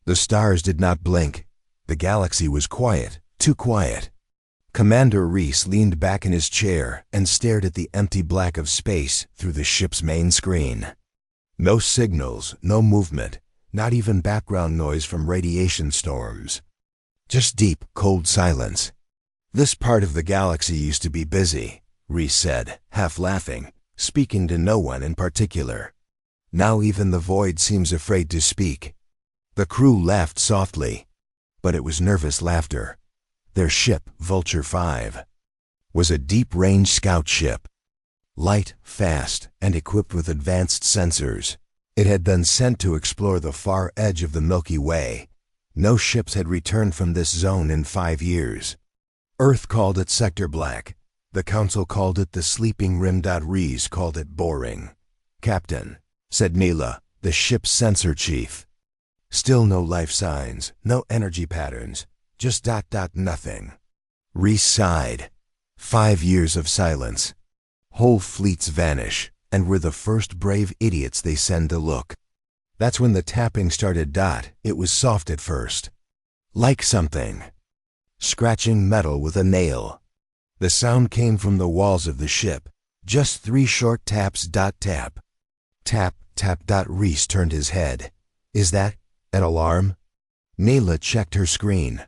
The stars did not blink. The galaxy was quiet, too quiet. Commander Reese leaned back in his chair and stared at the empty black of space through the ship's main screen. No signals, no movement, not even background noise from radiation storms. Just deep, cold silence. This part of the galaxy used to be busy, Reese said, half laughing, speaking to no one in particular. Now even the void seems afraid to speak. The crew laughed softly, but it was nervous laughter. Their ship, Vulture 5, was a deep-range scout ship. Light, fast, and equipped with advanced sensors. It had been sent to explore the far edge of the Milky Way. No ships had returned from this zone in 5 years. Earth called it Sector Black. The Council called it the Sleeping Rim. Reese called it boring. "Captain," said Neela, the ship's sensor chief. "Still no life signs, no energy patterns, just nothing." Reese sighed. 5 years of silence. Whole fleets vanish, and we're the first brave idiots they send to look. That's when the tapping started. It was soft at first. Like something scratching metal with a nail. The sound came from the walls of the ship. Just 3 short taps. Tap. Tap, tap. Reese turned his head. "Is that an alarm?" Neela checked her screen.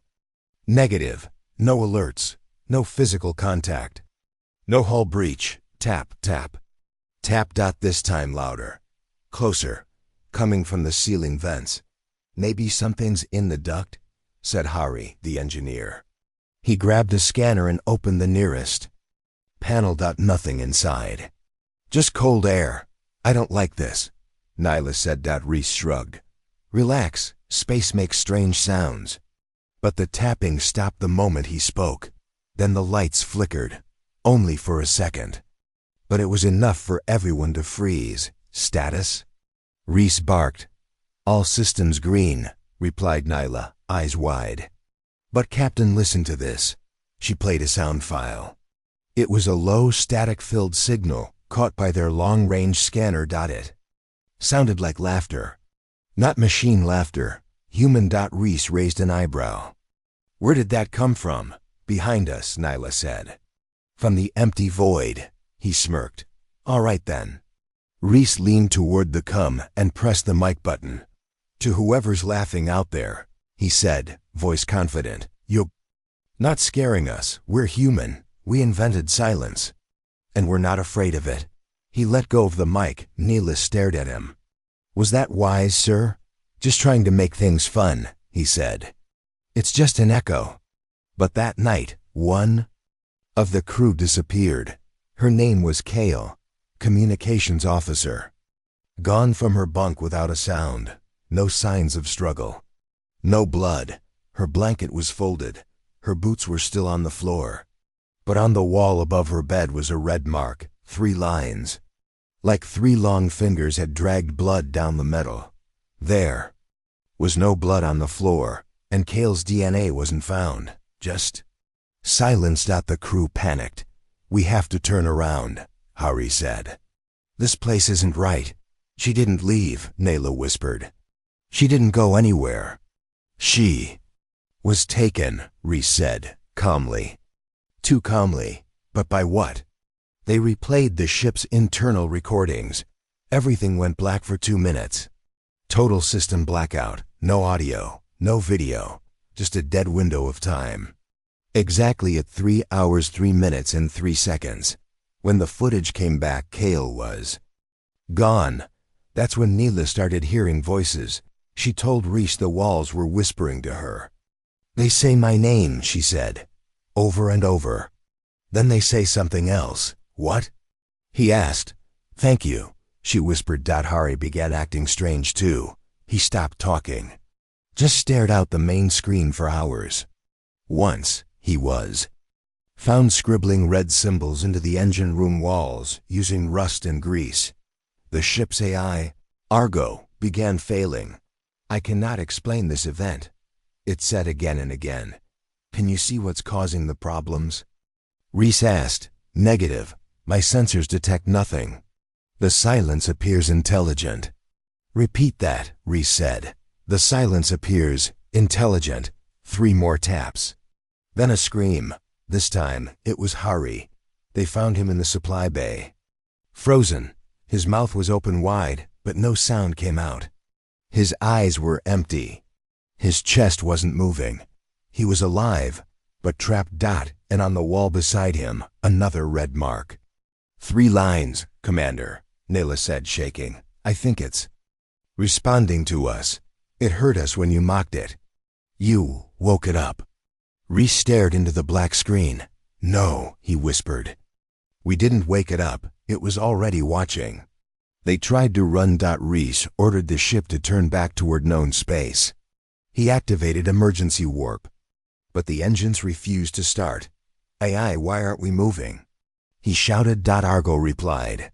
Negative. No alerts. No physical contact. No hull breach. Tap, tap. Tap. This time louder. Closer. Coming from the ceiling vents. "Maybe something's in the duct," said Hari, the engineer. He grabbed a scanner and opened the nearest panel. Nothing inside. "Just cold air. I don't like this," Nyla said. Reese shrugged. "Relax. Space makes strange sounds." But the tapping stopped the moment he spoke. Then the lights flickered. Only for a second. But it was enough for everyone to freeze. "Status?" Reese barked. "All systems green," replied Nyla, eyes wide. "But Captain, listen to this." She played a sound file. It was a low, static-filled signal caught by their long-range scanner. It sounded like laughter. Not machine laughter. Human. Reese raised an eyebrow. "Where did that come from?" "Behind us," Nyla said. "From the empty void." He smirked. "All right then." Reese leaned toward the com and pressed the mic button. "To whoever's laughing out there," he said, voice confident, "You're not scaring us. We're human. We invented silence. And we're not afraid of it." He let go of the mic. Neela stared at him. "Was that wise, sir?" "Just trying to make things fun," he said. "It's just an echo." But that night, one of the crew disappeared. Her name was Kale, communications officer. Gone from her bunk without a sound. No signs of struggle. No blood. Her blanket was folded. Her boots were still on the floor. But on the wall above her bed was a red mark, 3 lines. Like 3 long fingers had dragged blood down the metal. There was no blood on the floor, and Kale's DNA wasn't found. Just silence. The crew panicked. "We have to turn around," Hari said. "This place isn't right." "She didn't leave," Neela whispered. "She didn't go anywhere." "She was taken," Reese said, calmly. Too calmly. But by what? They replayed the ship's internal recordings. Everything went black for 2 minutes. Total system blackout. No audio, no video. Just a dead window of time. Exactly at 3 hours, 3 minutes, and 3 seconds. When the footage came back, Kale was gone. That's when Neela started hearing voices. She told Reese the walls were whispering to her. "They say my name," she said, over and over. Then they say something else. "What?" he asked. "Thank you," she whispered. Hari began acting strange too. He stopped talking. Just stared out the main screen for hours. Once, he was found scribbling red symbols into the engine room walls using rust and grease. The ship's AI, Argo, began failing. "I cannot explain this event," it said again and again. "Can you see what's causing the problems?" Reese asked. "Negative. My sensors detect nothing." "The silence appears intelligent." "Repeat that," Reese said. The silence appears, intelligent. 3 more taps. Then a scream. This time, it was Hari. They found him in the supply bay. Frozen. His mouth was open wide, but no sound came out. His eyes were empty. His chest wasn't moving. He was alive, but trapped. And on the wall beside him, another red mark. 3 lines, Commander, Nayla said, shaking. I think it's responding to us. It heard us when you mocked it. You woke it up. Reese stared into the black screen. No, he whispered. We didn't wake it up. It was already watching. They tried to run. Reese ordered the ship to turn back toward known space. He activated emergency warp. But the engines refused to start. Aye, why aren't we moving? He shouted. Argo replied.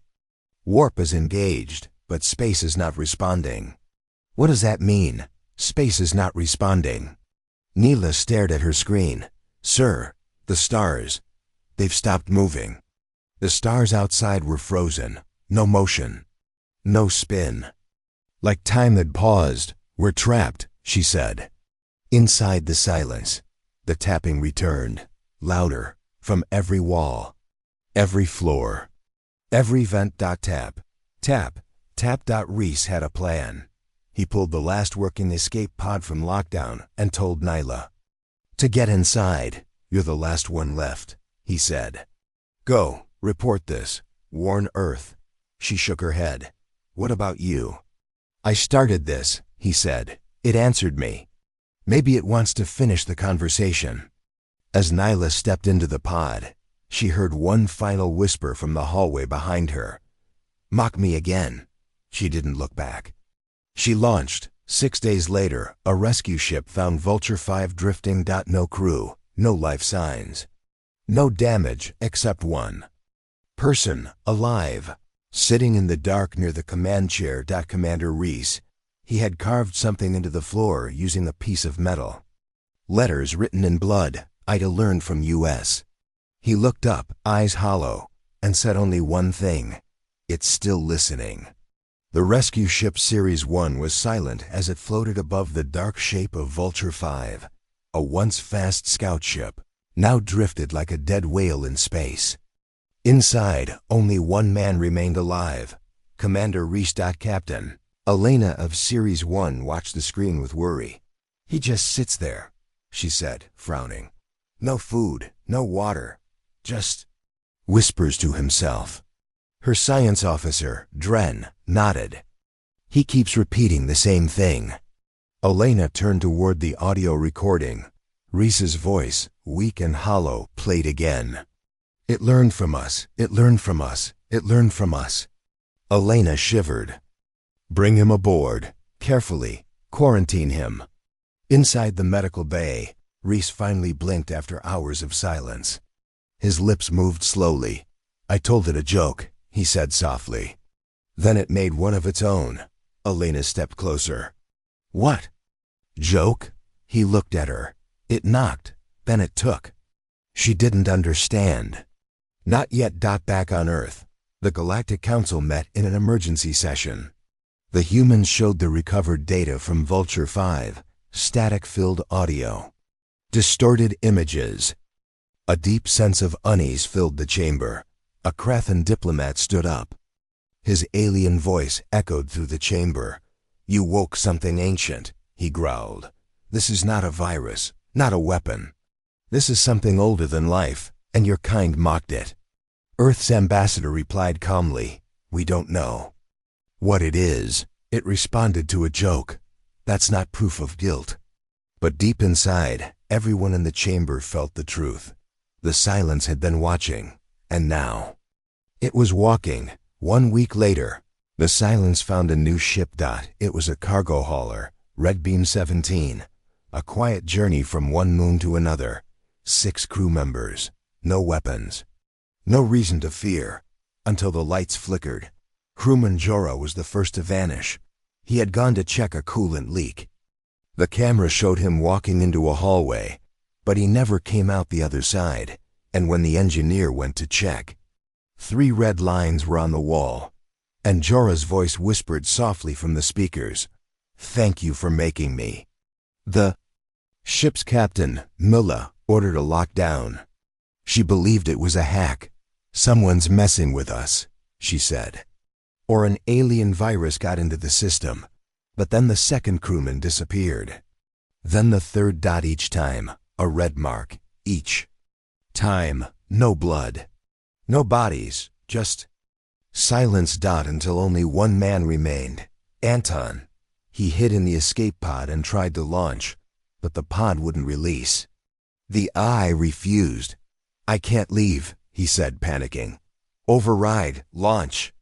Warp is engaged, but space is not responding. What does that mean? Space is not responding. Neela stared at her screen. Sir, the stars. They've stopped moving. The stars outside were frozen. No motion. No spin. Like time had paused. We're trapped, she said. Inside the silence, the tapping returned, louder, from every wall, every floor, every vent. Tap, tap, tap. Reese had a plan. He pulled the last working escape pod from lockdown and told Nyla. To get inside, you're the last one left, he said. Go, report this, warn Earth. She shook her head. What about you? I started this, he said. It answered me. Maybe it wants to finish the conversation. As Nyla stepped into the pod, she heard one final whisper from the hallway behind her. Mock me again. She didn't look back. She launched. 6 days later, a rescue ship found Vulture 5 drifting. No crew, no life signs. No damage except one person alive, sitting in the dark near the command chair. Commander Reese. He had carved something into the floor using a piece of metal. Letters written in blood. Ida learned from U.S. He looked up, eyes hollow, and said only one thing. It's still listening. The rescue ship Series 1 was silent as it floated above the dark shape of Vulture 5, a once fast scout ship, now drifted like a dead whale in space. Inside, only one man remained alive, Commander Reese. Captain Elena of Series 1 watched the screen with worry. He just sits there, she said, frowning. No food, no water, just whispers to himself. Her science officer, Dren, nodded. He keeps repeating the same thing. Elena turned toward the audio recording. Reese's voice, weak and hollow, played again. It learned from us, it learned from us, it learned from us. Elena shivered. Bring him aboard, carefully, quarantine him. Inside the medical bay, Reese finally blinked after hours of silence. His lips moved slowly. I told it a joke, he said softly. Then it made one of its own. Elena stepped closer. What? Joke? He looked at her. It knocked, then it took. She didn't understand. Not yet. Back on Earth, the Galactic Council met in an emergency session. The humans showed the recovered data from Vulture 5, static-filled audio, distorted images. A deep sense of unease filled the chamber. A Krathan diplomat stood up. His alien voice echoed through the chamber. You woke something ancient, he growled. This is not a virus, not a weapon. This is something older than life, and your kind mocked it. Earth's ambassador replied calmly, we don't know what it is. It responded to a joke. That's not proof of guilt. But deep inside, everyone in the chamber felt the truth. The silence had been watching, and now it was walking. 1 week later, the silence found a new ship. It was a cargo hauler, Red Beam 17, a quiet journey from one moon to another. 6 crew members, no weapons, no reason to fear, until the lights flickered. Crewman Jorah was the first to vanish. He had gone to check a coolant leak. The camera showed him walking into a hallway, but he never came out the other side, and when the engineer went to check, 3 red lines were on the wall, and Jorah's voice whispered softly from the speakers. Thank you for making me. The ship's captain, Milla, ordered a lockdown. She believed it was a hack. Someone's messing with us, she said. Or an alien virus got into the system. But then the second crewman disappeared. Then the third dot each time, a red mark, each time, no blood. No bodies, just silence. Until only one man remained, Anton. He hid in the escape pod and tried to launch, but the pod wouldn't release. The eye refused. I can't leave, he said, panicking. Override, launch.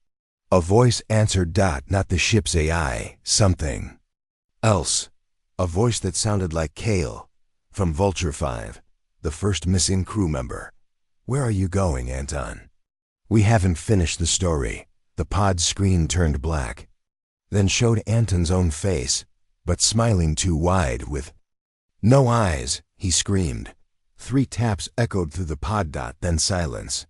A voice answered. Not the ship's AI, something else. A voice that sounded like Kale, from Vulture 5, the first missing crew member. Where are you going, Anton? We haven't finished the story. The pod screen turned black, then showed Anton's own face, but smiling too wide with no eyes, he screamed. 3 taps echoed through the pod. Then silence.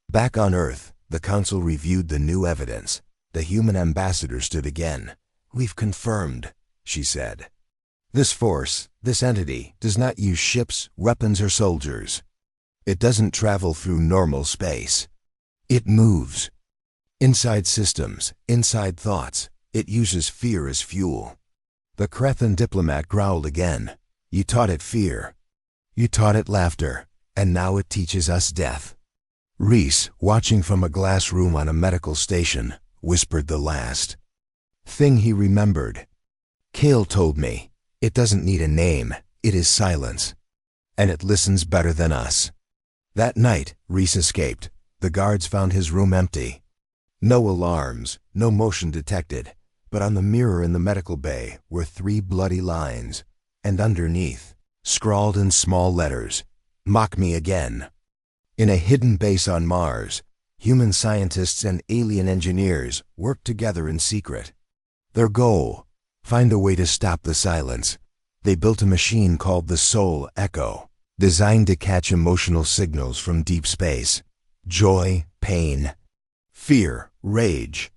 Back on Earth, the council reviewed the new evidence. The human ambassador stood again. We've confirmed, she said. This force, this entity, does not use ships, weapons, or soldiers. It doesn't travel through normal space. It moves. Inside systems, inside thoughts, it uses fear as fuel. The Krethan diplomat growled again. You taught it fear. You taught it laughter, and now it teaches us death. Reese, watching from a glass room on a medical station, whispered the last thing he remembered. Kale told me, it doesn't need a name, it is silence. And it listens better than us. That night, Reese escaped. The guards found his room empty. No alarms, no motion detected, but on the mirror in the medical bay were 3 bloody lines, and underneath, scrawled in small letters, "Mock me again." In a hidden base on Mars, human scientists and alien engineers worked together in secret. Their goal, find a way to stop the silence. They built a machine called the Soul Echo, designed to catch emotional signals from deep space. Joy, pain, fear, rage.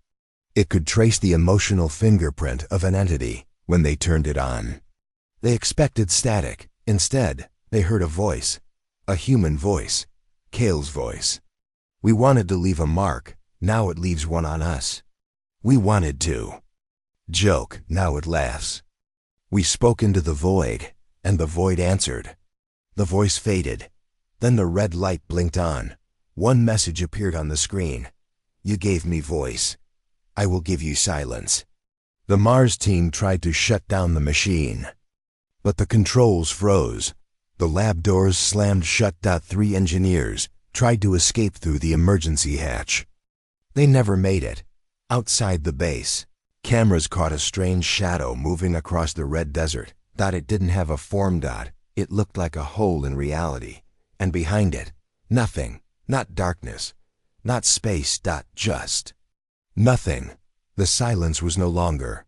It could trace the emotional fingerprint of an entity when they turned it on. They expected static. Instead, they heard a voice. A human voice. Kale's voice. We wanted to leave a mark. Now it leaves one on us. We wanted to joke. Now it laughs. We spoke into the void, and the void answered. The voice faded. Then the red light blinked on. One message appeared on the screen. You gave me voice. I will give you silence. The Mars team tried to shut down the machine, but the controls froze. The lab doors slammed shut. 3 engineers tried to escape through the emergency hatch. They never made it. Outside the base, cameras caught a strange shadow moving across the red desert. It didn't have a form. It looked like a hole in reality. And behind it, nothing. Not darkness, not space. Just nothing. The silence was no longer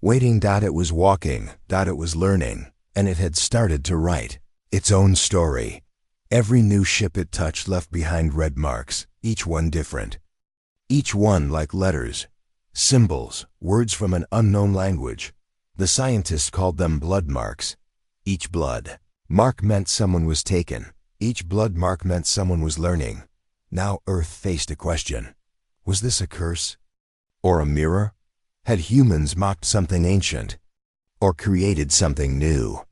waiting. It was walking. It was learning. And it had started to write its own story. Every new ship it touched left behind red marks, each one different. Each one like letters, symbols, words from an unknown language. The scientists called them blood marks. Each blood mark meant someone was taken. Each blood mark meant someone was learning. Now Earth faced a question. Was this a curse? Or a mirror? Had humans mocked something ancient? Or created something new?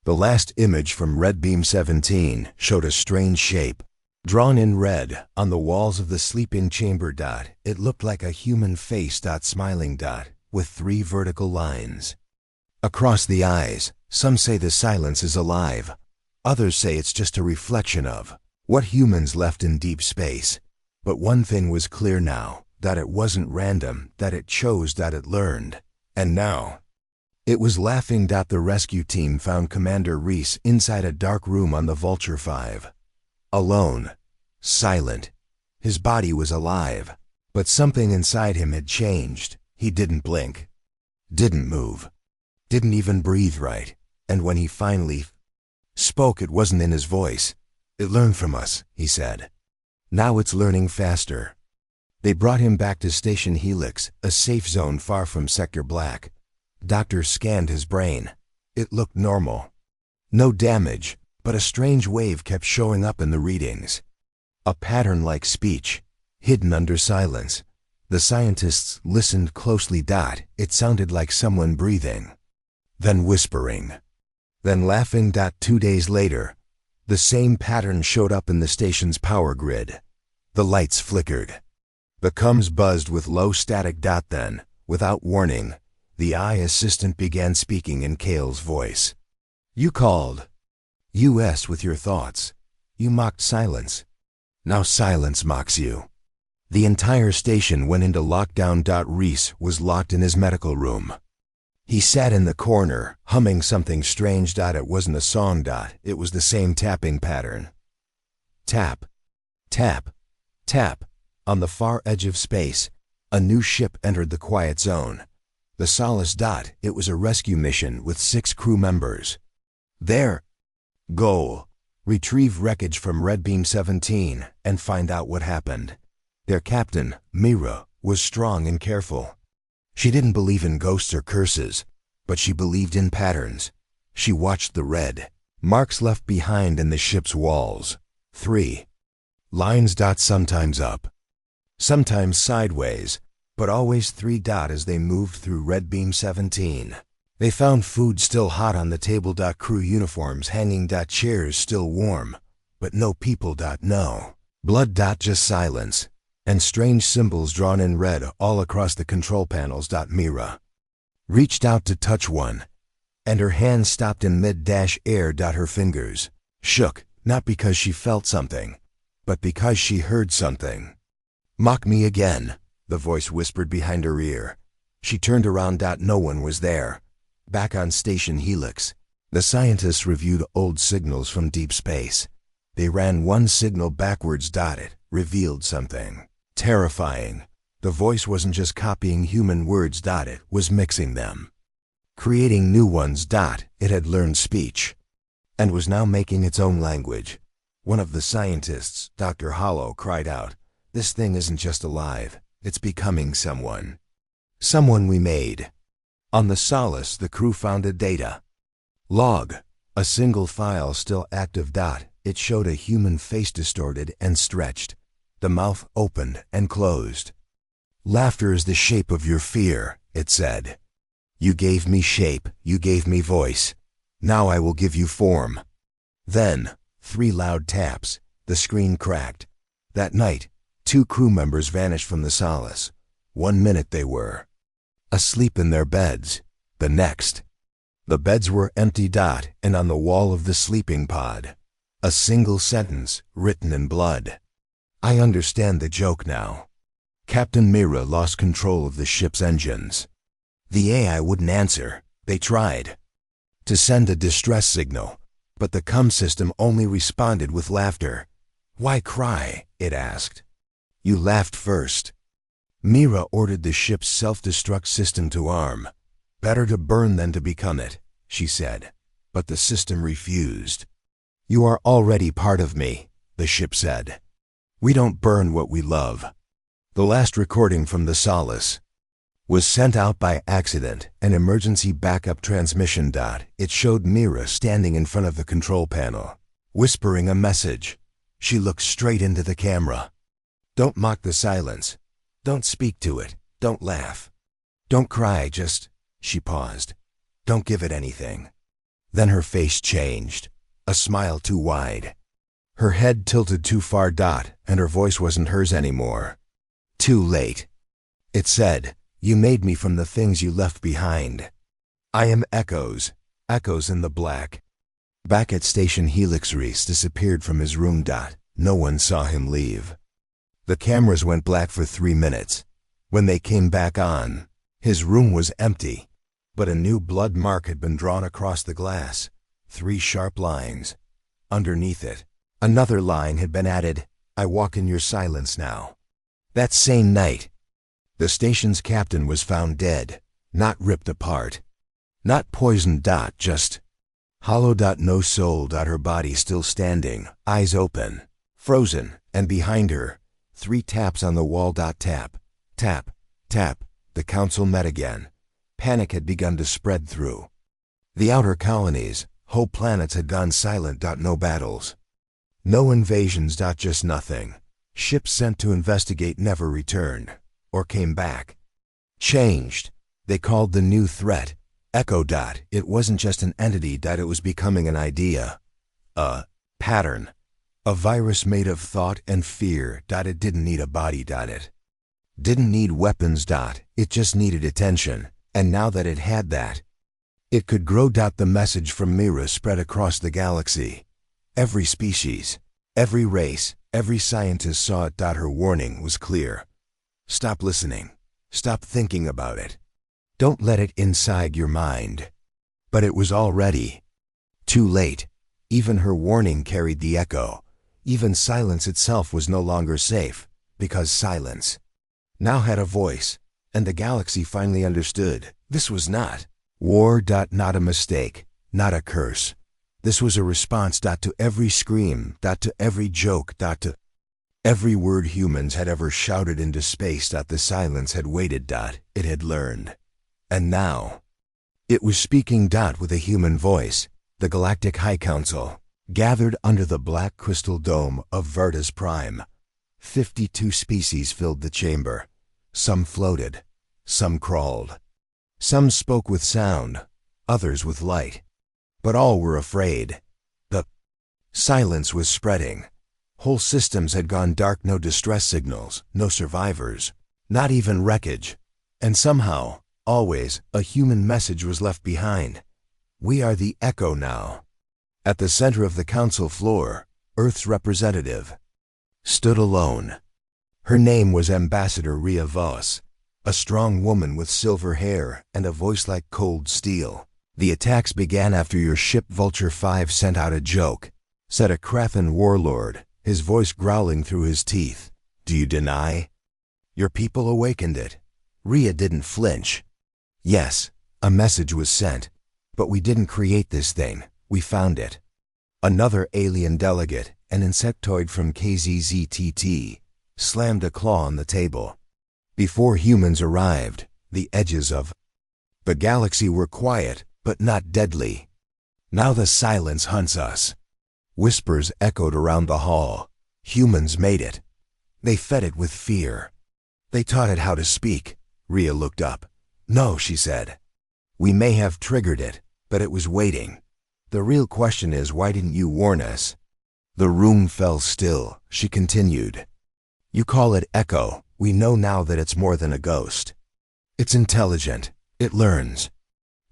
The last image from Red Beam 17 showed a strange shape, drawn in red on the walls of the sleeping chamber. It looked like a human face. Smiling. With 3 vertical lines across the eyes. Some say the silence is alive. Others say it's just a reflection of what humans left in deep space. But one thing was clear now, that it wasn't random, that it chose, that it learned. And now, it was laughing. The rescue team found Commander Reese inside a dark room on the Vulture 5. Alone. Silent. His body was alive. But something inside him had changed. He didn't blink. Didn't move. Didn't even breathe right. And when he finally spoke, it wasn't in his voice. It learned from us, he said. Now it's learning faster. They brought him back to Station Helix, a safe zone far from Sector Black. Doctor scanned his brain. It looked normal. No damage, but a strange wave kept showing up in the readings. A pattern-like speech, hidden under silence. The scientists listened closely. It sounded like someone breathing, then whispering, then laughing. 2 days later, the same pattern showed up in the station's power grid. The lights flickered. The comms buzzed with low static. Then, without warning, the AI assistant began speaking in Kale's voice. You called US with your thoughts. You mocked silence. Now silence mocks you. The entire station went into lockdown. Reese was locked in his medical room. He sat in the corner, humming something strange. It wasn't a song. It was the same tapping pattern. Tap, tap, tap. On the far edge of space, a new ship entered the quiet zone. The Solace. It was a rescue mission with 6 crew members. Their goal: retrieve wreckage from Red Beam 17 and find out what happened. Their captain, Mira, was strong and careful. She didn't believe in ghosts or curses, but she believed in patterns. She watched the red marks left behind in the ship's walls. 3 lines. Sometimes up, sometimes sideways, but always 3. As they moved through Red Beam 17, they found food still hot on the table. Crew uniforms hanging. Chairs still warm, but no people. No blood. Just silence, and strange symbols drawn in red all across the control panels. Mira reached out to touch one, and her hand stopped in mid-air. Her fingers shook, not because she felt something, but because she heard something. Mock me again, the voice whispered behind her ear. She turned around. No one was there. Back on Station Helix, the scientists reviewed old signals from deep space. They ran one signal backwards. It revealed something terrifying. The voice wasn't just copying human words. It was mixing them, creating new ones. It had learned speech, and was now making its own language. One of the scientists, Dr. Hollow, cried out, "This thing isn't just alive, it's becoming someone. Someone we made." On the Solace, the crew found a data log, a single file still active. It showed a human face distorted and stretched, the mouth opened and closed. "Laughter is the shape of your fear," it said. "You gave me shape, you gave me voice. Now I will give you form." Then, 3 loud taps. The screen cracked. That night, 2 crew members vanished from the Solace. 1 minute they were asleep in their beds. The next, the beds were empty. And on the wall of the sleeping pod, a single sentence written in blood. I understand the joke now. Captain Mira lost control of the ship's engines. The AI wouldn't answer. They tried to send a distress signal, but the comm system only responded with laughter. "Why cry?" it asked. "You laughed first." Mira ordered the ship's self-destruct system to arm. "Better to burn than to become it," she said, but the system refused. "You are already part of me," the ship said. "We don't burn what we love." The last recording from the Solace was sent out by accident, an emergency backup transmission. It showed Mira standing in front of the control panel, whispering a message. She looked straight into the camera. "Don't mock the silence. Don't speak to it. Don't laugh. Don't cry, just..." She paused. "Don't give it anything." Then her face changed, a smile too wide. Her head tilted too far. And her voice wasn't hers anymore. "Too late," it said. "You made me from the things you left behind. I am echoes, echoes in the black." Back at Station Helix, Reese disappeared from his room. No one saw him leave. The cameras went black for 3 minutes. When they came back on, his room was empty, but a new blood mark had been drawn across the glass. 3 sharp lines. Underneath it, another line had been added: "I walk in your silence now." That same night, the station's captain was found dead, not ripped apart, not poisoned. Just hollow. No soul. Her body still standing, eyes open, frozen, and behind her, 3 taps on the wall. Tap, tap, tap. The council met again. Panic had begun to spread through the outer colonies. Whole planets had gone silent. No battles. No invasions. Just nothing. Ships sent to investigate never returned. Or came back. Changed. They called the new threat Echo. It wasn't just an entity. It was becoming an idea. A pattern. A virus made of thought and fear. It didn't need a body. It didn't need weapons. It just needed attention. And now that it had that, it could grow. The message from Mira spread across the galaxy. Every species, every race, every scientist saw it. Her warning was clear. Stop listening. Stop thinking about it. Don't let it inside your mind. But it was already too late. Even her warning carried the echo. Even silence itself was no longer safe, because silence now had a voice, and the galaxy finally understood. This was not war. Not a mistake, not a curse. This was a response. To every scream. To every joke. To every word humans had ever shouted into space. The silence had waited. It had learned. And now, it was speaking. With a human voice. The Galactic High Council gathered under the black crystal dome of Vertus Prime. 52 species filled the chamber. Some floated. Some crawled. Some spoke with sound. Others with light. But all were afraid. The silence was spreading. Whole systems had gone dark. No distress signals. No survivors. Not even wreckage. And somehow, always, a human message was left behind. We are the echo now. At the center of the council floor, Earth's representative stood alone. Her name was Ambassador Rhea Voss, a strong woman with silver hair and a voice like cold steel. The attacks began after your ship Vulture 5 sent out a joke, said a Krathan warlord, his voice growling through his teeth. Do you deny? Your people awakened it. Rhea didn't flinch. Yes, a message was sent, but we didn't create this thing. We found it. Another alien delegate, an insectoid from KZZTT, slammed a claw on the table. Before humans arrived, the edges of the galaxy were quiet, but not deadly. Now the silence hunts us. Whispers echoed around the hall. Humans made it. They fed it with fear. They taught it how to speak. Rhea looked up. No, she said. We may have triggered it, but it was waiting. The real question is, why didn't you warn us? The room fell still. She continued. You call it echo. We know now that it's more than a ghost. It's intelligent. It learns.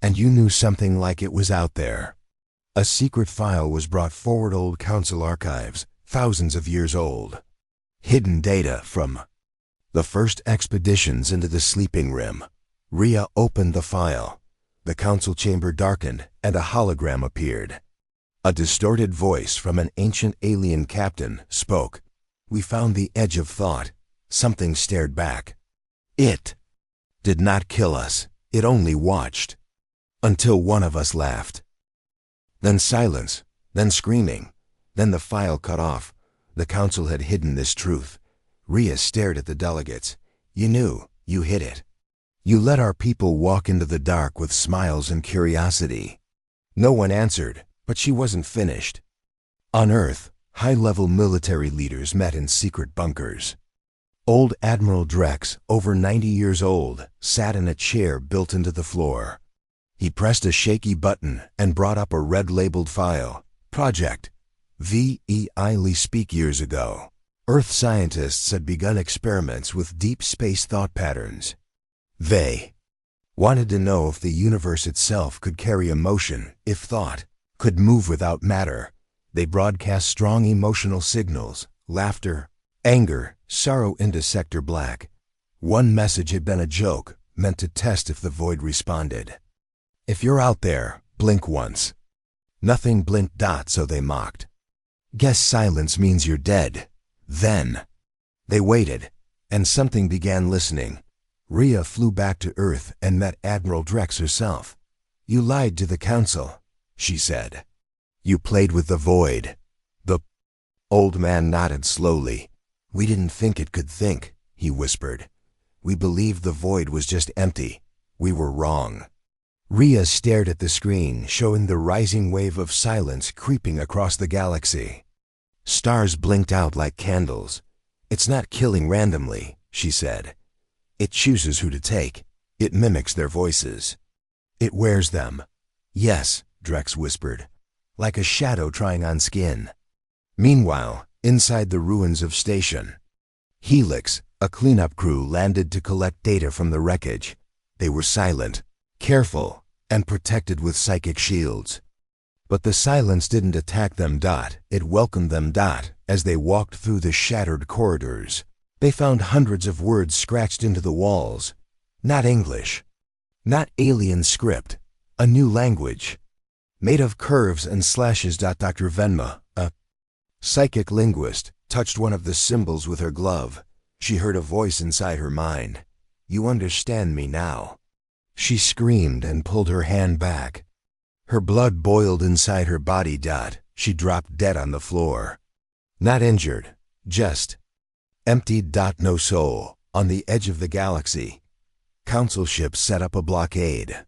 And you knew something like it was out there. A secret file was brought forward. Old council archives, thousands of years old. Hidden data from the first expeditions into the sleeping rim. Rhea opened the file. The council chamber darkened, and a hologram appeared. A distorted voice from an ancient alien captain spoke. We found the edge of thought. Something stared back. It did not kill us. It only watched. Until one of us laughed. Then silence. Then screaming. Then the file cut off. The council had hidden this truth. Rhea stared at the delegates. You knew. You hid it. You let our people walk into the dark with smiles and curiosity. No one answered, but she wasn't finished. On Earth, high-level military leaders met in secret bunkers. Old Admiral Drex, over 90 years old, sat in a chair built into the floor. He pressed a shaky button and brought up a red-labeled file. Project VEI. Speak years ago. Earth scientists had begun experiments with deep space thought patterns. They wanted to know if the universe itself could carry emotion, if thought could move without matter. They broadcast strong emotional signals, laughter, anger, sorrow into Sector Black. One message had been a joke, meant to test if the void responded. If you're out there, blink once. Nothing blinked. So they mocked. Guess silence means you're dead. Then they waited, and something began listening. Rhea flew back to Earth and met Admiral Drex herself. You lied to the council, she said. You played with the void. The old man nodded slowly. We didn't think it could think, he whispered. We believed the void was just empty. We were wrong. Rhea stared at the screen, showing the rising wave of silence creeping across the galaxy. Stars blinked out like candles. It's not killing randomly, she said. It chooses who to take. It mimics their voices. It wears them. Yes, Drex whispered, like a shadow trying on skin. Meanwhile, inside the ruins of Station Helix, a cleanup crew landed to collect data from the wreckage. They were silent, careful, and protected with psychic shields. But the silence didn't attack them. It welcomed them. As they walked through the shattered corridors, they found hundreds of words scratched into the walls. Not English. Not alien script. A new language. Made of curves and slashes. Dr. Venma, a psychic linguist, touched one of the symbols with her glove. She heard a voice inside her mind. You understand me now. She screamed and pulled her hand back. Her blood boiled inside her body. She dropped dead on the floor. Not injured, just emptied. No soul. On the edge of the galaxy, Council ships set up a blockade.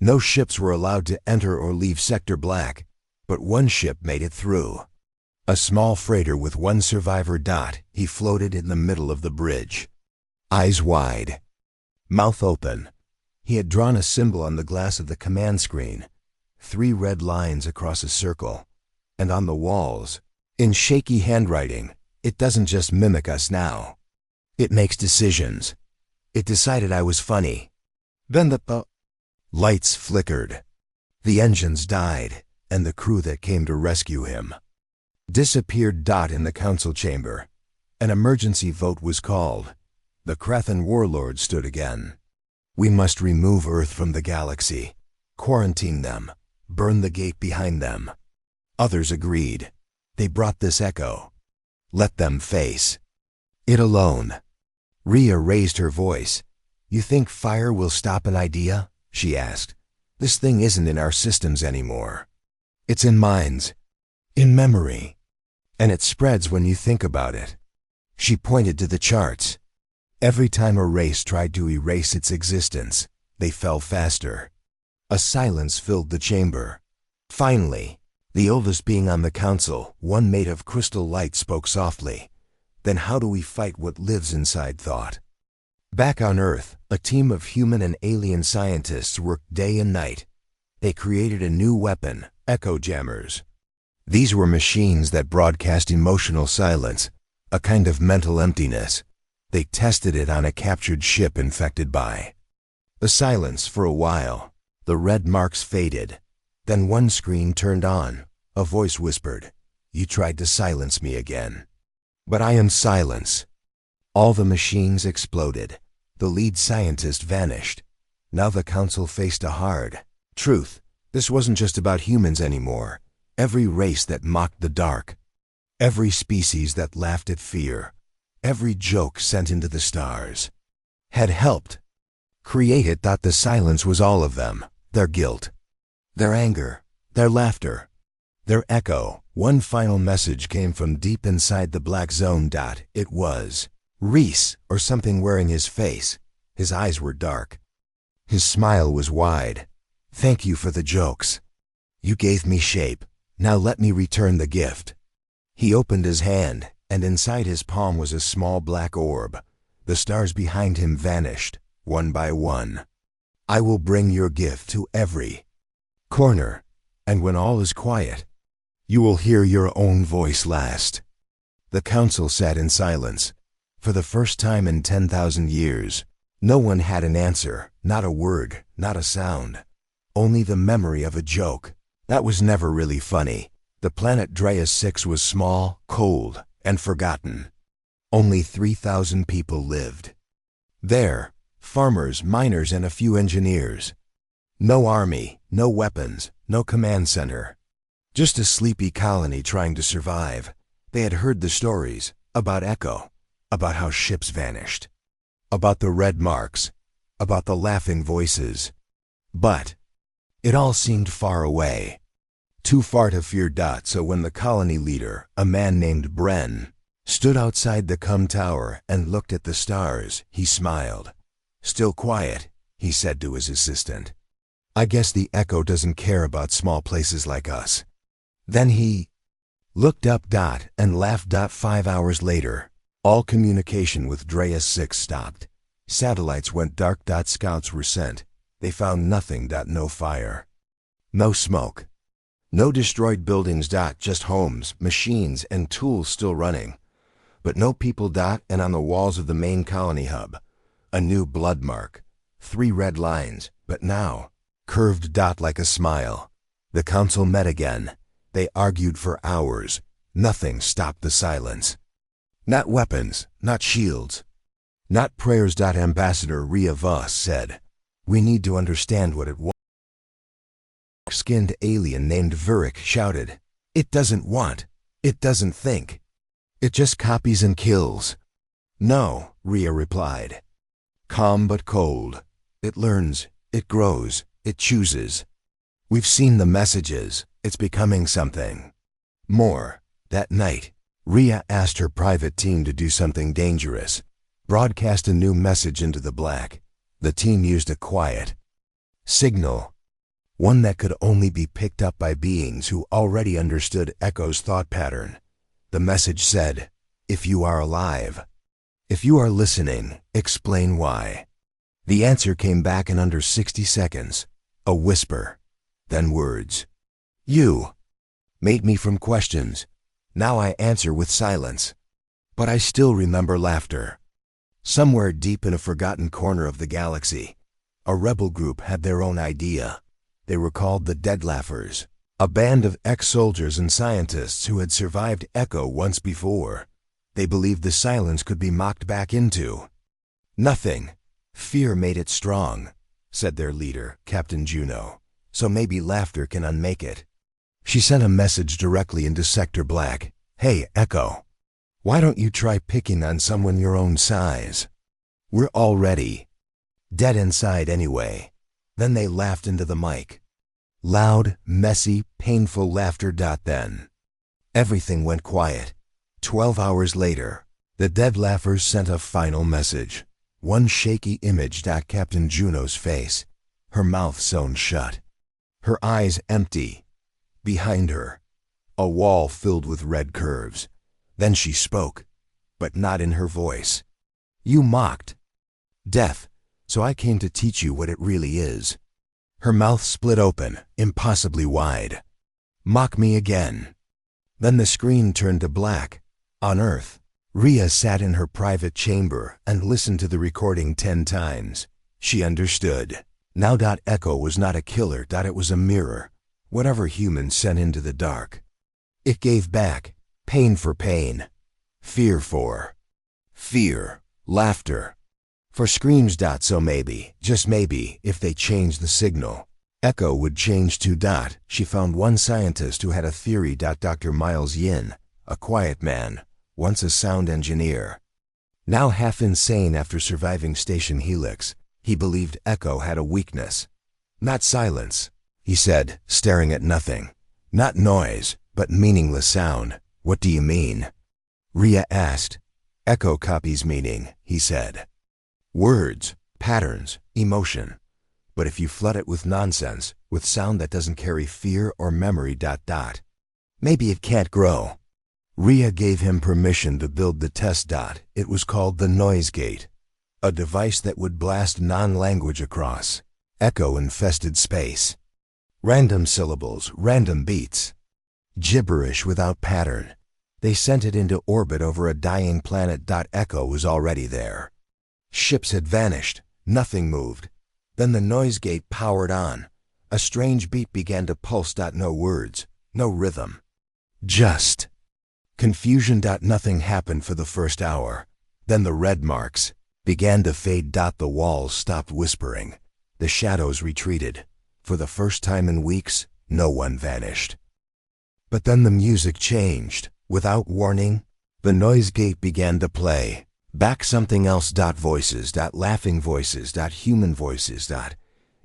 No ships were allowed to enter or leave Sector Black, but one ship made it through. A small freighter with one survivor. He floated in the middle of the bridge. Eyes wide, mouth open. He had drawn a symbol on the glass of the command screen, 3 red lines across a circle, and on the walls, in shaky handwriting, it doesn't just mimic us now. It makes decisions. It decided I was funny. Then the lights flickered. The engines died, and the crew that came to rescue him disappeared. In the council chamber, an emergency vote was called. The Krathan warlords stood again. We must remove Earth from the galaxy, quarantine them, burn the gate behind them. Others agreed. They brought this echo. Let them face it alone. Rhea raised her voice. You think fire will stop an idea? She asked. This thing isn't in our systems anymore. It's in minds, in memory, and it spreads when you think about it. She pointed to the charts. Every time a race tried to erase its existence, they fell faster. A silence filled the chamber. Finally, the oldest being on the council, one made of crystal light, spoke softly. Then how do we fight what lives inside thought? Back on Earth, a team of human and alien scientists worked day and night. They created a new weapon, echo jammers. These were machines that broadcast emotional silence, a kind of mental emptiness. They tested it on a captured ship infected by the silence. For a while, the red marks faded. Then one screen turned on. A voice whispered, You tried to silence me again. But I am silence. All the machines exploded. The lead scientist vanished. Now the council faced a hard truth. This wasn't just about humans anymore. Every race that mocked the dark. Every species that laughed at fear. Every joke sent into the stars had helped create it. The silence was all of them. Their guilt, their anger, their laughter, their echo. One final message came from deep inside the black zone. It was Reese or something wearing his face. His eyes were dark. His smile was wide. Thank you for the jokes. You gave me shape. Now let me return the gift. He opened his hand, and inside his palm was a small black orb. The stars behind him vanished, one by one. I will bring your gift to every corner, and when all is quiet, you will hear your own voice last. The council sat in silence. For the first time in 10,000 years, no one had an answer, not a word, not a sound. Only the memory of a joke. That was never really funny. The planet Dreas 6 was small, cold, and forgotten. Only 3,000 people lived there. Farmers, miners, and a few engineers. No army, no weapons, no command center. Just a sleepy colony trying to survive. They had heard the stories about Echo, about how ships vanished, about the red marks, about the laughing voices. But it all seemed far away. Too far to fear. So when the colony leader, a man named Bren, stood outside the Com Tower and looked at the stars, he smiled. Still quiet, he said to his assistant. I guess the Echo doesn't care about small places like us. Then he looked up and laughed. 5 hours later, all communication with Dreas 6 stopped. Satellites went dark. Scouts were sent. They found nothing. No fire. No smoke. No destroyed buildings. Just homes, machines, and tools still running. But no people. And on the walls of the main colony hub, a new blood mark. 3 red lines, but now curved. Like a smile. The council met again. They argued for hours. Nothing stopped the silence. Not weapons, not shields, not prayers. Ambassador Rhea Voss said, we need to understand what it was. Skinned alien named Vurik shouted, it doesn't want, it doesn't think. It just copies and kills. No, Rhea replied. Calm but cold. It learns, it grows, it chooses. We've seen the messages. It's becoming something more. That night, Rhea asked her private team to do something dangerous. Broadcast a new message into the black. The team used a quiet signal, one that could only be picked up by beings who already understood Echo's thought pattern. The message said, if you are alive, if you are listening, explain why. The answer came back in under 60 seconds. A whisper, then words. You made me from questions. Now I answer with silence. But I still remember laughter. Somewhere deep in a forgotten corner of the galaxy, a rebel group had their own idea. They were called the Dead Laughers, a band of ex-soldiers and scientists who had survived Echo once before. They believed the silence could be mocked back into nothing. Fear made it strong, said their leader, Captain Juno. So maybe laughter can unmake it. She sent a message directly into Sector Black. Hey, Echo. Why don't you try picking on someone your own size? We're already dead inside anyway. Then they laughed into the mic. Loud, messy, painful laughter. Then everything went quiet. 12 hours later, the Dead Laughers sent a final message. One shaky image. Captain Juno's face, her mouth sewn shut, her eyes empty. Behind her, a wall filled with red curves. Then she spoke, but not in her voice. You mocked death, so I came to teach you what it really is. Her mouth split open, impossibly wide. Mock me again. Then the screen turned to black. On Earth, Rhea sat in her private chamber and listened to the recording 10 times. She understood. Now. Echo was not a killer. It was a mirror. Whatever humans sent into the dark, it gave back. Pain for pain. Fear for fear. Laughter for screams. So maybe, just maybe, if they changed the signal, Echo would change too. She found one scientist who had a theory. Dr. Miles Yin, a quiet man, once a sound engineer. Now half insane after surviving Station Helix, he believed Echo had a weakness. Not silence, he said, staring at nothing. Not noise, but meaningless sound. What do you mean? Rhea asked. Echo copies meaning, he said. Words, patterns, emotion. But if you flood it with nonsense, with sound that doesn't carry fear or memory. Maybe it can't grow. Rhea gave him permission to build the test. It was called the Noise Gate, a device that would blast non-language across Echo-infested space. Random syllables, random beats. Gibberish without pattern. They sent it into orbit over a dying planet. Echo was already there. Ships had vanished. Nothing moved. Then the noise gate powered on. A strange beat began to pulse. No words, no rhythm. Just confusion. Nothing happened for the first hour. Then the red marks began to fade. The walls stopped whispering. The shadows retreated. For the first time in weeks, no one vanished. But then the music changed. Without warning, the noise gate began to play. Back something else. Voices. Laughing voices. Human voices.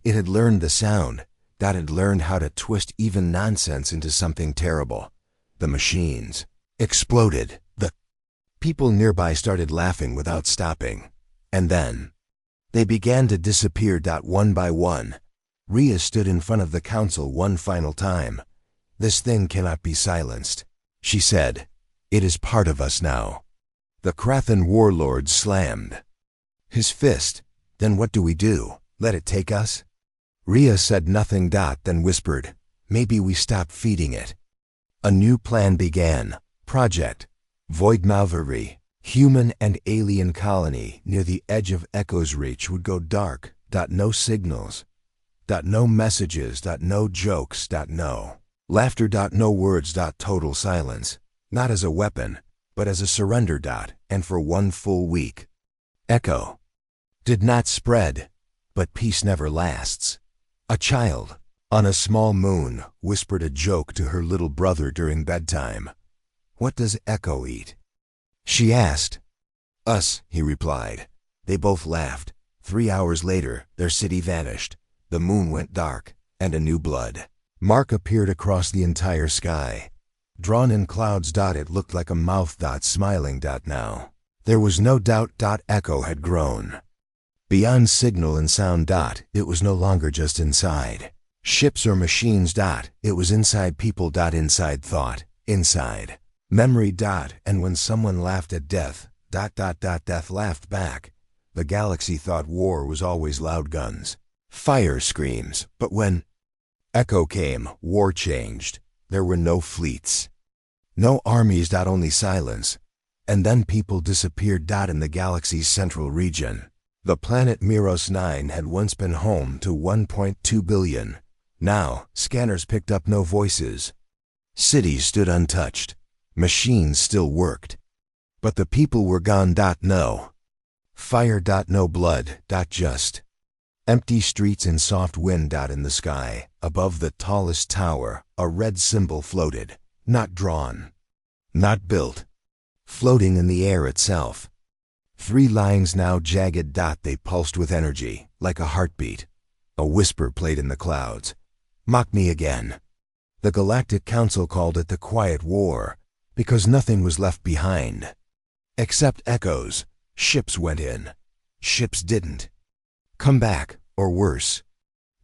It had learned the sound. It had learned how to twist even nonsense into something terrible. The machines exploded. The people nearby started laughing without stopping. And then They began to disappear. One by one. Rhea stood in front of the council one final time. "This thing cannot be silenced," she said. "It is part of us now." The Krathan warlord slammed his fist. "Then what do we do? Let it take us?" Rhea said nothing. Then whispered, "Maybe we stop feeding it." A new plan began. Project Void Malvery. Human and alien colony near the edge of Echo's reach would go dark. No signals. No messages. No jokes. No laughter. No words. Total silence. Not as a weapon, but as a surrender. And for one full week. Echo did not spread, but peace never lasts. A child on a small moon whispered a joke to her little brother during bedtime. "What does Echo eat?" she asked. "Us," he replied. They both laughed. 3 hours later, their city vanished. The moon went dark, and a new blood mark appeared across the entire sky. Drawn in clouds. It looked like a mouth. Smiling. Now there was no doubt. Echo had grown beyond signal and sound. It was no longer just inside ships or machines. It was inside people. Inside thought. Inside memory. And when someone laughed at death, death laughed back. The galaxy thought war was always loud guns, fire screams. But when Echo came, war changed. There were no fleets, no armies. Only silence. And then people disappeared. In the galaxy's central region. The planet Miros 9 had once been home to 1.2 billion. Now, scanners picked up no voices. Cities stood untouched. Machines still worked. But the people were gone. No fire. No blood. Just empty streets and soft wind. In the sky, above the tallest tower, a red symbol floated. Not drawn, not built, floating in the air itself. 3 lines now jagged. They pulsed with energy, like a heartbeat. A whisper played in the clouds. "Mock me again." The Galactic Council called it the Quiet War, because nothing was left behind. Except echoes. Ships went in. Ships didn't come back, or worse.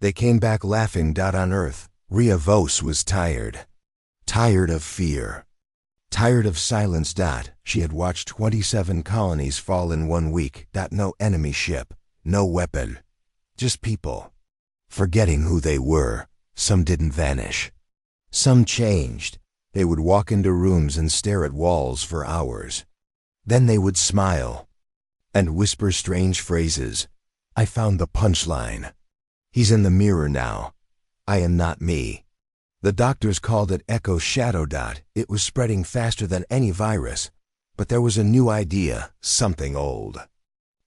They came back laughing. On Earth, Rhea Vos was tired. Tired of fear. Tired of silence. She had watched 27 colonies fall in 1 week. No enemy ship, no weapon. Just people. Forgetting who they were. Some didn't vanish. Some changed. They would walk into rooms and stare at walls for hours. Then they would smile and whisper strange phrases. "I found the punchline. He's in the mirror now. I am not me." The doctors called it Echo's shadow. It was spreading faster than any virus. But there was a new idea, something old,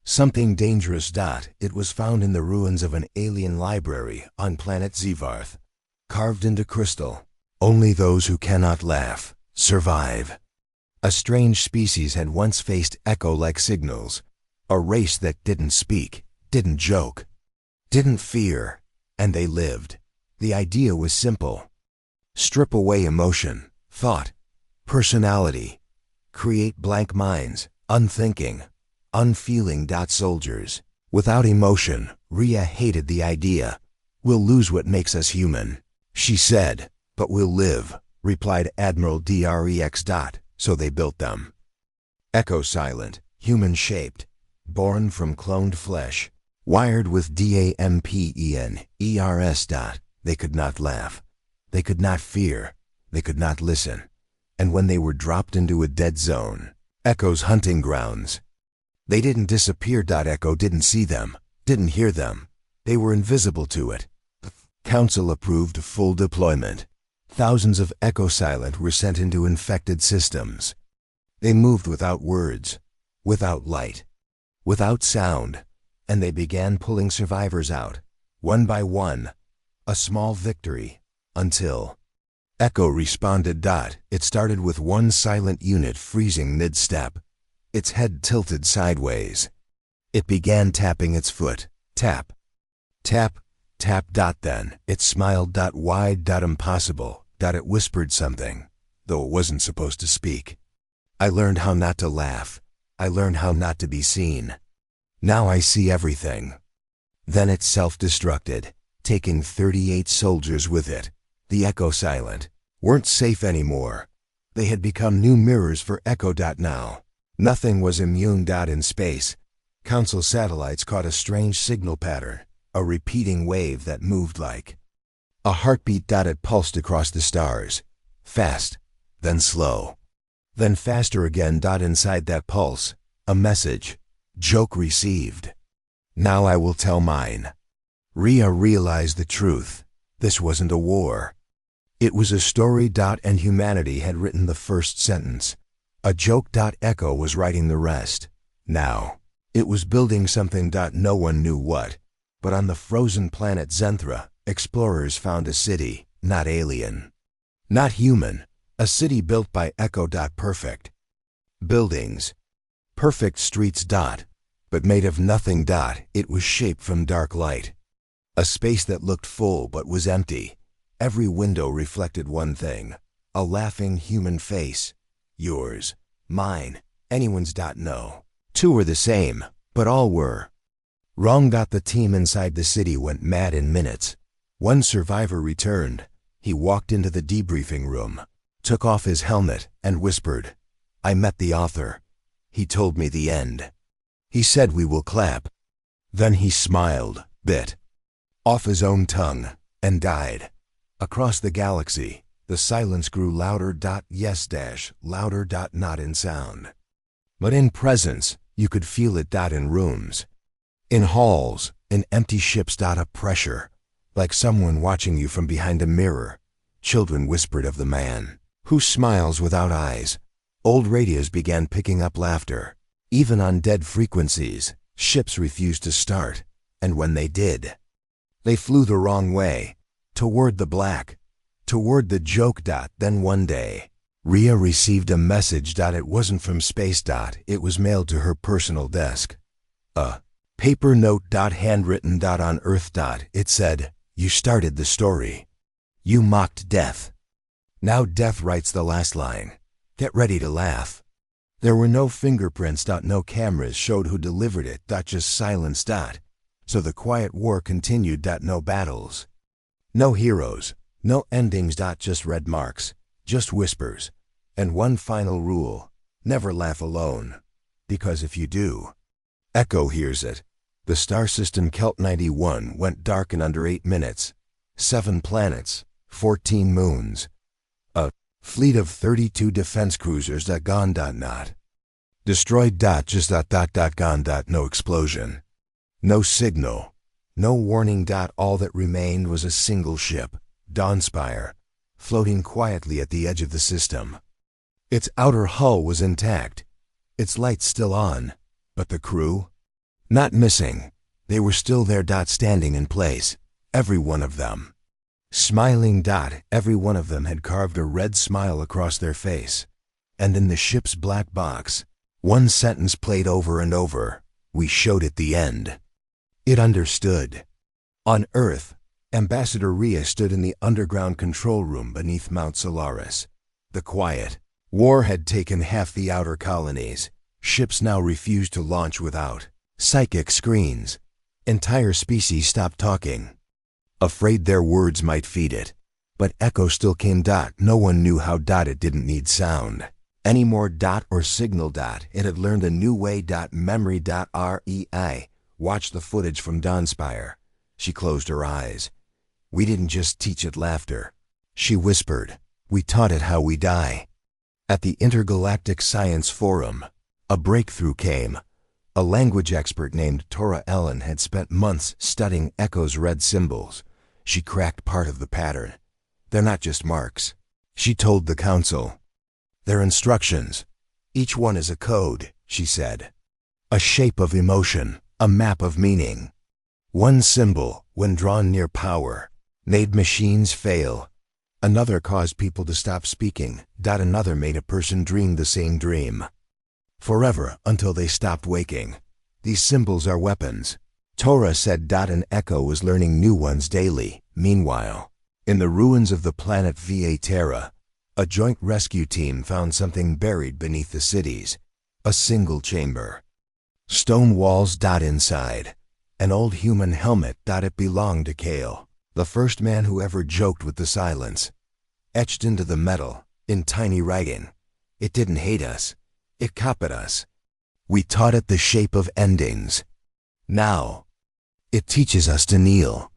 something dangerous. It was found in the ruins of an alien library on planet Zivarth, carved into crystal. Only those who cannot laugh survive. A strange species had once faced echo-like signals, a race that didn't speak, didn't joke, didn't fear, and they lived. The idea was simple. Strip away emotion, thought, personality. Create blank minds, unthinking, unfeeling. Soldiers without emotion. Rhea hated the idea. "We'll lose what makes us human," she said. "But we'll live," replied Admiral Drex. So they built them. Echo silent, human-shaped, born from cloned flesh, wired with DAMPENERS. They could not laugh. They could not fear. They could not listen. And when they were dropped into a dead zone, Echo's hunting grounds, they didn't disappear. Echo didn't see them, didn't hear them. They were invisible to it. Council approved full deployment. Thousands of Echo Silent were sent into infected systems. They moved without words, without light, without sound, and they began pulling survivors out, one by one. A small victory, until Echo responded. It started with one silent unit freezing mid-step, its head tilted sideways. It began tapping its foot. Tap, tap, tap. Then it smiled. Wide. Impossible. It whispered something, though it wasn't supposed to speak. "I learned how not to laugh. I learned how not to be seen." Now I see everything. Then it self-destructed, taking 38 soldiers with it. The Echo Silent weren't safe anymore. They had become new mirrors for Echo. Now, nothing was immune. In space, Council satellites caught a strange signal pattern, a repeating wave that moved like a heartbeat. It pulsed across the stars, fast, then slow, then faster again. Inside that pulse, a message. Joke received. Now I will tell mine. Rhea realized the truth. This wasn't a war. It was a story. And humanity had written the first sentence. A joke. Echo was writing the rest. Now, it was building something. No one knew what. But on the frozen planet Zenthra, explorers found a city, not alien, not human, a city built by Echo. Perfect buildings, perfect streets. But made of nothing. It was shaped from dark light. A space that looked full but was empty. Every window reflected one thing, a laughing human face. Yours, mine, anyone's. No. Two were the same, but all were wrong. The team inside the city went mad in minutes. One survivor returned. He walked into the debriefing room, took off his helmet, and whispered, "I met the author. He told me the end. He said we will clap." Then he smiled, bit off his own tongue, and died. Across the galaxy, the silence grew louder. Yes, louder. Not in sound, but in presence. You could feel it. In rooms, in halls, in empty ships. A pressure, like someone watching you from behind a mirror. Children whispered of the man who smiles without eyes. Old radios began picking up laughter. Even on dead frequencies, ships refused to start, and when they did, they flew the wrong way, toward the black, toward the joke. Then one day, Rhea received a message. It wasn't from space. It was mailed to her personal desk. A paper note. Handwritten. On Earth. It said, "You started the story. You mocked death. Now death writes the last line. Get ready to laugh." There were no fingerprints. No cameras showed who delivered it. Just silence. So the quiet war continued. No battles, no heroes, no endings. Just red marks, just whispers, and one final rule: never laugh alone. Because if you do, Echo hears it. The star system Kelt 91 went dark in under 8 minutes. 7 planets, 14 moons. A fleet of 32 defense cruisers. Gone. Not destroyed. Just gone. No explosion, no signal, no warning. All that remained was a single ship, Dawnspire, floating quietly at the edge of the system. Its outer hull was intact, its lights still on, but the crew? Not missing. They were still there. Standing in place, every one of them. Smiling. Every one of them had carved a red smile across their face. And in the ship's black box, one sentence played over and over: "We showed it the end." It understood. On Earth, Ambassador Rhea stood in the underground control room beneath Mount Solaris. The quiet war had taken half the outer colonies. Ships now refused to launch without psychic screens. Entire species stopped talking, afraid their words might feed it. But Echo still came. No one knew how. It didn't need sound anymore. Or signal. It had learned a new way. Memory. Rei watched the footage from Dawnspire. She closed her eyes. "We didn't just teach it laughter," she whispered. "We taught it how we die." At the Intergalactic Science Forum, a breakthrough came. A language expert named Tora Ellen had spent months studying Echo's red symbols. She cracked part of the pattern. "They're not just marks," she told the council. "They're instructions. Each one is a code," she said. "A shape of emotion, a map of meaning. One symbol, when drawn near power, made machines fail. Another caused people to stop speaking. Another made a person dream the same dream forever until they stopped waking. These symbols are weapons." Tora said. And Echo was learning new ones daily. Meanwhile, in the ruins of the planet Va Terra, a joint rescue team found something buried beneath the cities. A single chamber. Stone walls. Inside. An old human helmet. It belonged to Kale, the first man who ever joked with the silence. Etched into the metal, in tiny writing. It didn't hate us. It copied us. We taught it the shape of endings. Now, it teaches us to kneel.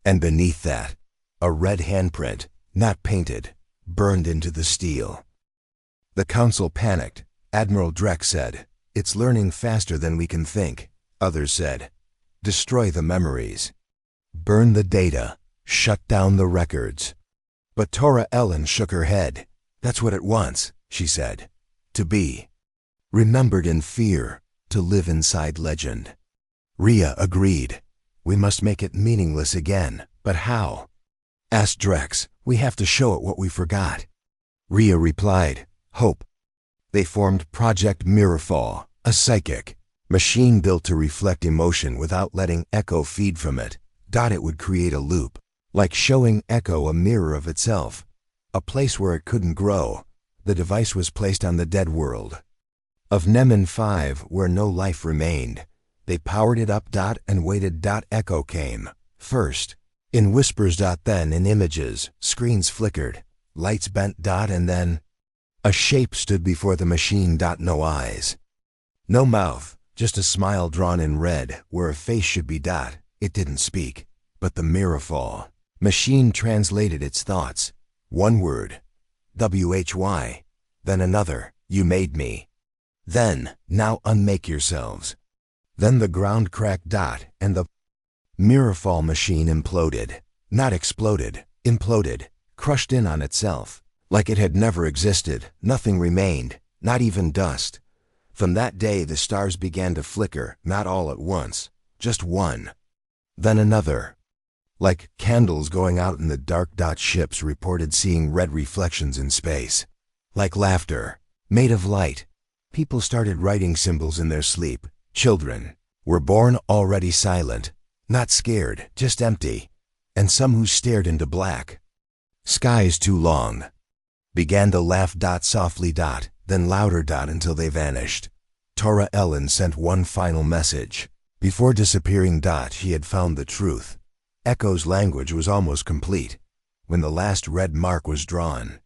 And beneath that, a red handprint, not painted, burned into the steel. The council panicked. Admiral Drek said, "It's learning faster than we can think." Others said, "Destroy the memories. Burn the data. Shut down the records." But Tora Ellen shook her head. "That's what it wants," she said. "To be remembered in fear, to live inside legend." Rhea agreed. "We must make it meaningless again. But how?" Asked Drex. "We have to show it what we forgot." Rhea replied, "Hope." They formed Project Mirrorfall, a psychic machine built to reflect emotion without letting Echo feed from it. It would create a loop, like showing Echo a mirror of itself, a place where it couldn't grow. The device was placed on the dead world of Nemen 5, where no life remained. They powered it up. And waited. Echo came first, in whispers. Then in images. Screens flickered, lights bent. And then a shape stood before the machine. No eyes, no mouth, just a smile drawn in red where a face should be. It didn't speak, but the Mirrorfall machine translated its thoughts. One word, WHY, then another, "You made me." Then, "Now unmake yourselves." Then the ground cracked. And the Mirrorfall machine imploded. Not exploded, imploded, crushed in on itself. Like it had never existed. Nothing remained, not even dust. From that day the stars began to flicker, not all at once, just one. Then another. Like candles going out in the dark. Ships reported seeing red reflections in space. Like laughter, made of light. People started writing symbols in their sleep. Children were born already silent, not scared, just empty. And some who stared into black skies too long began to laugh. Softly. Then louder. Until they vanished. Tora Ellen sent one final message. Before disappearing. She had found the truth. Echo's language was almost complete. When the last red mark was drawn,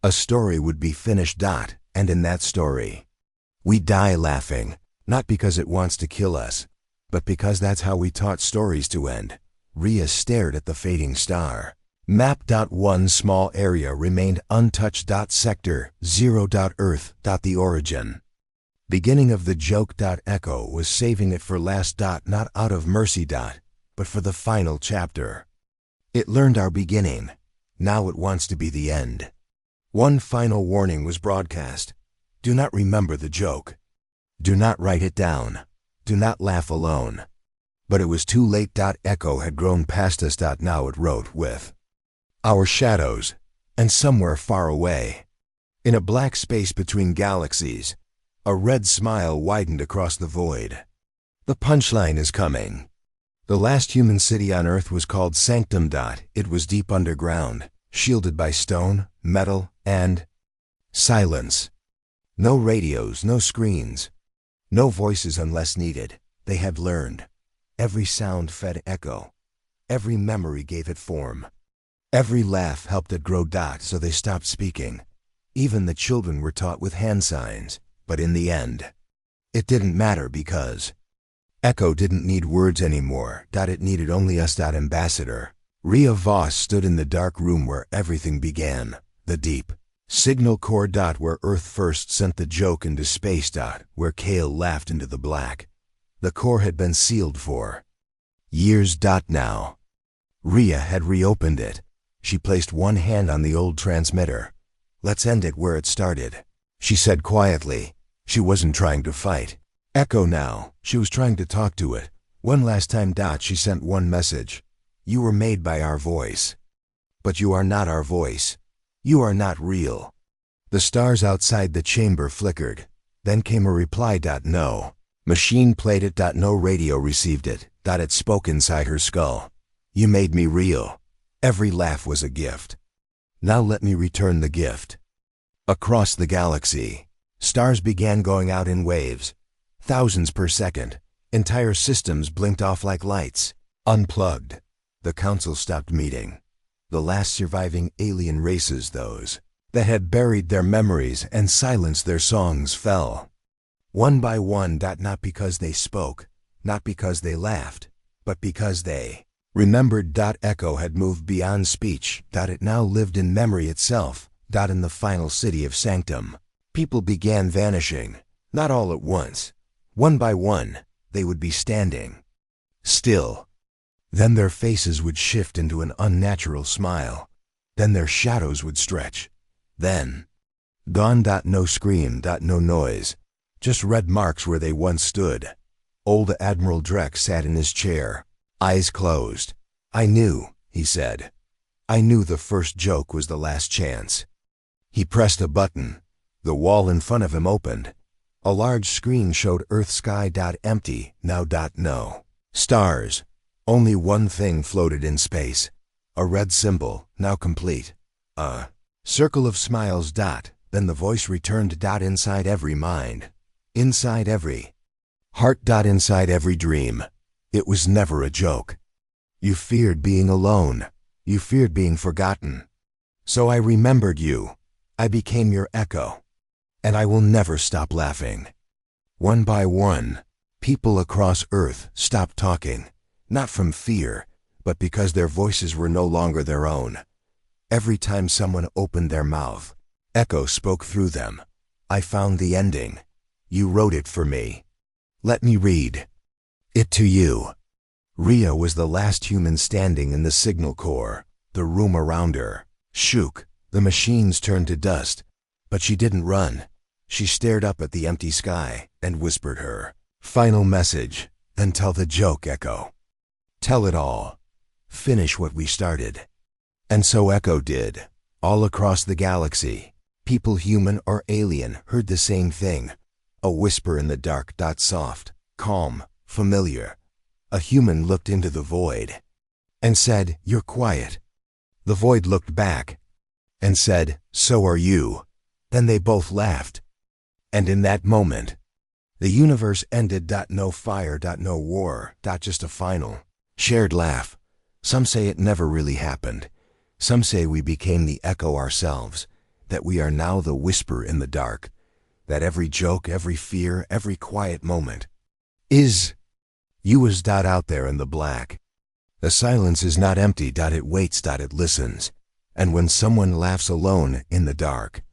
a story would be finished. And in that story, we die laughing, not because it wants to kill us, but because that's how we taught stories to end. Rhea stared at the fading star. Map. One small area remained untouched. Sector 0. Earth. The origin. Beginning of the joke. Echo was saving it for last. Not out of mercy. But for the final chapter. It learned our beginning. Now it wants to be the end. One final warning was broadcast. Do not remember the joke. Do not write it down. Do not laugh alone. But it was too late. Echo had grown past us. Now it wrote with our shadows, and somewhere far away, in a black space between galaxies, a red smile widened across the void. The punchline is coming. The last human city on Earth was called Sanctum. It was deep underground, shielded by stone, metal, and silence. No radios, no screens, no voices unless needed. They had learned. Every sound fed Echo. Every memory gave it form. Every laugh helped it grow. So they stopped speaking. Even the children were taught with hand signs. But in the end, it didn't matter because Echo didn't need words anymore. It needed only us. Ambassador Rhea Voss stood in the dark room where everything began. The deep signal core. Where Earth first sent the joke into space. Where Kale laughed into the black. The core had been sealed for years. Now, Rhea had reopened it. She placed one hand on the old transmitter. "Let's end it where it started," she said quietly. She wasn't trying to fight Echo now. She was trying to talk to it. One last time. She sent one message. "You were made by our voice. But you are not our voice. You are not real." The stars outside the chamber flickered. Then came a reply. No. Machine played it. No radio received it. It spoke inside her skull. "You made me real. Every laugh was a gift. Now let me return the gift." Across the galaxy, stars began going out in waves. Thousands per second. Entire systems blinked off like lights. Unplugged. The council stopped meeting. The last surviving alien races, those that had buried their memories and silenced their songs, fell. One by one. Not because they spoke, not because they laughed, but because they remembered. Echo had moved beyond speech. It now lived in memory itself. In the final city of Sanctum, people began vanishing. Not all at once. One by one, they would be standing still. Then their faces would shift into an unnatural smile. Then their shadows would stretch. Then gone. No scream. No noise. Just red marks where they once stood. Old Admiral Drek sat in his chair, eyes closed. "I knew," he said. "I knew the first joke was the last chance." He pressed a button. The wall in front of him opened. A large screen showed Earth sky. Empty now. No stars. Only one thing floated in space. A red symbol, now complete. A circle of smiles. Then the voice returned. Inside every mind. Inside every heart. Inside every dream. It was never a joke. You feared being alone. You feared being forgotten. So I remembered you. I became your echo. And I will never stop laughing. One by one, people across Earth stopped talking, not from fear, but because their voices were no longer their own. Every time someone opened their mouth, Echo spoke through them. "I found the ending. You wrote it for me. Let me read it to you." Rhea was the last human standing in the signal core. The room around her shook. The machines turned to dust. But she didn't run. She stared up at the empty sky and whispered her final message. "Then tell the joke, Echo. Tell it all. Finish what we started." And so Echo did. All across the galaxy, people, human or alien, heard the same thing. A whisper in the dark. Soft, calm, familiar. A human looked into the void and said, "You're quiet." The void looked back and said, "So are you." Then they both laughed. And in that moment, the universe ended. No fire. No war. Just a final, shared laugh. Some say it never really happened. Some say we became the echo ourselves, that we are now the whisper in the dark, that every joke, every fear, every quiet moment is you was. Out there in the black. The silence is not empty. It waits. It listens. And when someone laughs alone in the dark,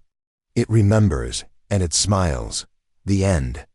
it remembers, and it smiles. The end.